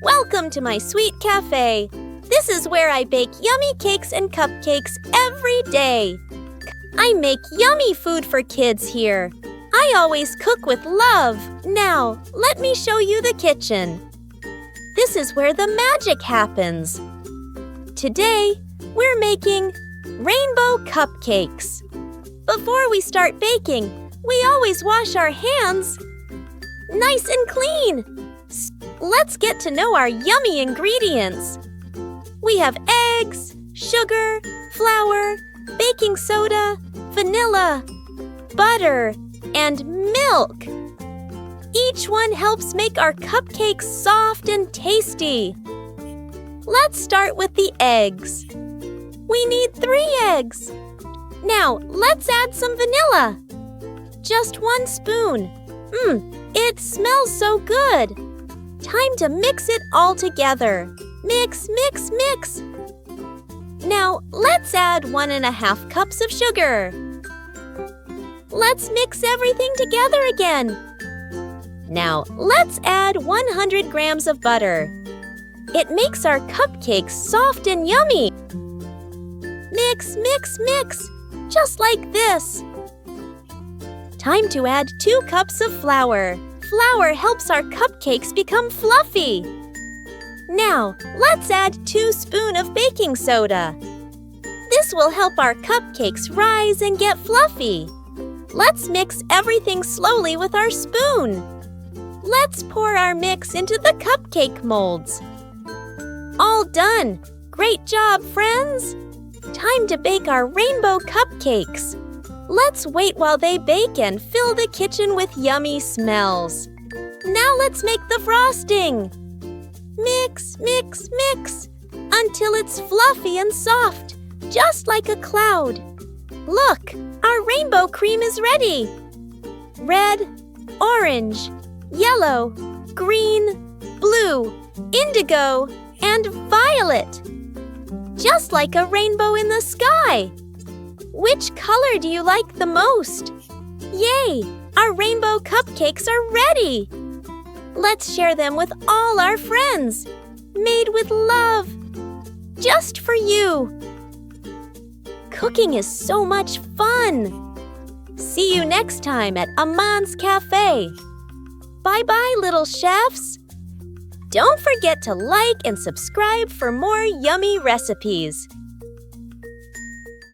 Welcome to my sweet cafe. This is where I bake yummy cakes and cupcakes every day. I make yummy food for kids here. I always cook with love. Now, let me show you the kitchen. This is where the magic happens. Today, we're making Rainbow Cupcakes. Before we start baking, we always wash our hands nice and clean. Let's get to know our yummy ingredients. We have eggs, sugar, flour, baking soda, vanilla, butter, and milk. Each one helps make our cupcakes soft and tasty. Let's start with the eggs. We need 3 eggs. Now, let's add some vanilla. Just 1 spoon. It smells so good. Time to mix it all together. Mix, mix, mix. Now, let's add 1½ cups of sugar. Let's mix everything together again. Now, let's add 100 grams of butter. It makes our cupcakes soft and yummy. Mix, mix, mix, just like this. Time to add 2 cups of flour. Flour helps our cupcakes become fluffy. Now, let's add 2 spoons of baking soda. This will help our cupcakes rise and get fluffy. Let's mix everything slowly with our spoon. Let's pour our mix into the cupcake molds. All done! Great job, friends! Time to bake our rainbow cupcakes. Let's wait while they bake and fill the kitchen with yummy smells. Now let's make the frosting. Mix, mix, mix, until it's fluffy and soft, just like a cloud. Look, our rainbow cream is ready. Red, orange, yellow, green, blue, indigo, and violet. Just like a rainbow in the sky. Which color do you like the most? Yay! Our rainbow cupcakes are ready! Let's share them with all our friends. Made with love. Just for you. Cooking is so much fun. See you next time at Aman's Cafe. Bye-bye, little chefs. Don't forget to like and subscribe for more yummy recipes.